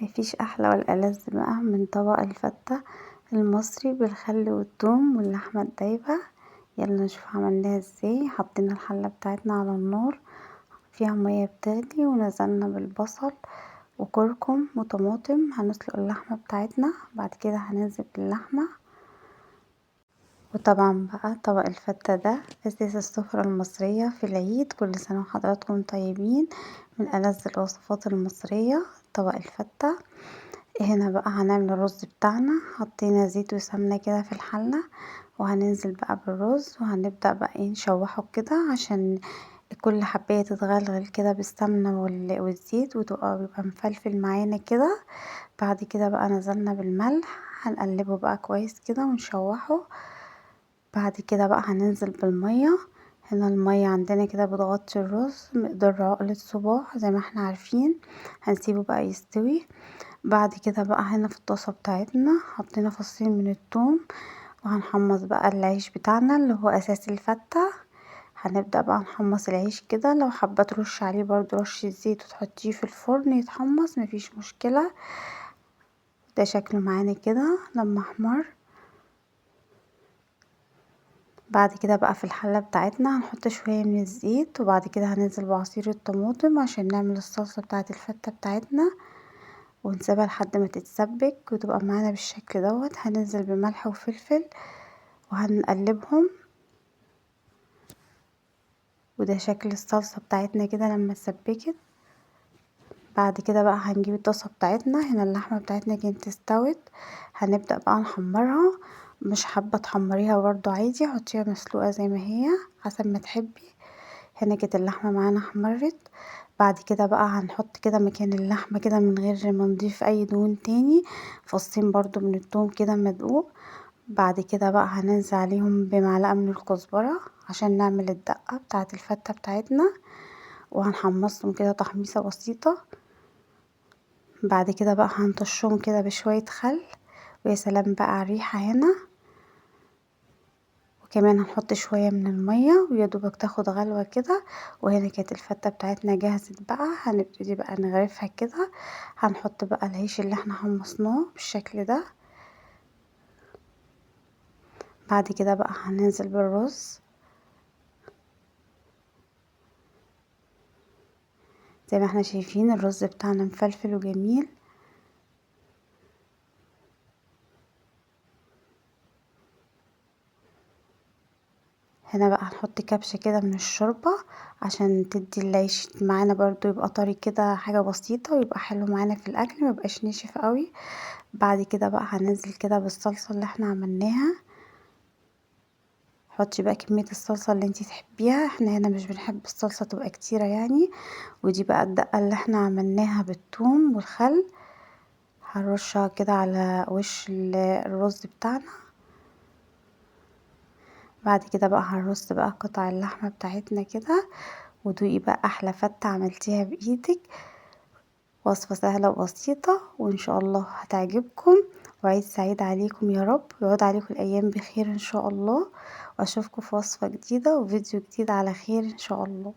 مفيش أحلى ولا ألذ بقى من طبق الفتة المصري بالخل والثوم واللحمة الدايبة. يلا نشوف عملناها ازاي. حطينا الحلة بتاعتنا على النار، فيها مية بتغلي، ونزلنا بالبصل وكركم وطماطم. هنسلق اللحمة بتاعتنا، بعد كده هننزل باللحمة. وطبعا بقى طبق الفتة ده أساس السفرة المصرية في العيد. كل سنة وحضراتكم طيبين. من ألذ الوصفات المصرية طبق الفتة. هنا بقى هنعمل الرز بتاعنا. حطينا زيت وسمنة كده في الحلة، وهننزل بقى بالرز، وهنبدأ بقى نشوحه كده عشان كل حباية تتغلغل كده بالسمنة والزيت، بيبقى مفلفل معانا كده. بعد كده بقى نزلنا بالملح، هنقلبه بقى كويس كده ونشوحه. بعد كده بقى هننزل بالمية. هنا المية عندنا كده بتغطي الرز مقدار عقلة صباع زي ما احنا عارفين. هنسيبه بقى يستوي. بعد كده بقى هنا في الطاسة بتاعتنا حطينا فصين من الثوم، وهنحمص بقى العيش بتاعنا اللي هو اساس الفتة. هنبدأ بقى نحمص العيش كده. لو حابة ترش عليه برضو رش زيت وتحطيه في الفرن يتحمص مفيش مشكلة. ده شكله معانا كده لما احمر. بعد كده بقى في الحلة بتاعتنا هنحط شوية من الزيت، وبعد كده هننزل بعصير الطماطم عشان نعمل الصلصة بتاعة الفتة بتاعتنا، ونسيبها لحد ما تتسبك وتبقى معانا بالشكل دوت. هننزل بملح وفلفل وهنقلبهم. وده شكل الصلصة بتاعتنا كده لما اتسبكت. بعد كده بقى هنجيب الطاسة بتاعتنا. هنا اللحمة بتاعتنا كانت استوت، هنبدأ بقى نحمرها. مش حابة تحمريها برضو عادي، حطيها مسلوقة زي ما هي حسب ما تحبي. هنا كانت اللحمة معانا احمرت. بعد كده بقى هنحط كده مكان اللحمة كده من غير ما نضيف اي دهون تاني فصين برضو من الثوم كده مدقوق. بعد كده بقى هننزل عليهم بمعلقة من الكزبرة عشان نعمل الدقة بتاعة الفتة بتاعتنا، وهنحمصهم كده تحميصة بسيطة. بعد كده بقى هنطشهم كده بشوية خل. ويا سلام بقى على الريحة هنا. وكمان هنحط شوية من المية ويدوبك تاخد غلوة كده. وهنا كانت الفتة بتاعتنا جاهزة بقى. هنبتدي بقى نغرفها كده. هنحط بقى العيش اللي احنا حمصناه بالشكل ده. بعد كده بقى هننزل بالرز زي ما احنا شايفين. الرز بتاعنا مفلفل وجميل. هنا بقى هنحط كبشة كده من الشوربة عشان تدي العيش معانا برضو يبقى طري كده، حاجة بسيطة ويبقى حلو معانا في الاكل ميبقاش ناشف قوي. بعد كده بقى هننزل كده بالصلصة اللي احنا عملناها. حطي بقى كمية الصلصة اللي انتي تحبيها. احنا هنا مش بنحب الصلصة تبقى كتيرة يعني. ودي بقى الدقة اللي احنا عملناها بالثوم والخل. هنرشها كده على وش الرز بتاعنا. بعد كده بقى هنرص بقى قطع اللحمة بتاعتنا كده. ودوقي بقى احلى فتة عملتيها بايدك. وصفة سهلة وبسيطة وان شاء الله هتعجبكم. وعيد سعيد عليكم يا رب، ويعود عليكم الايام بخير ان شاء الله. واشوفكم في وصفة جديدة وفيديو جديد على خير ان شاء الله.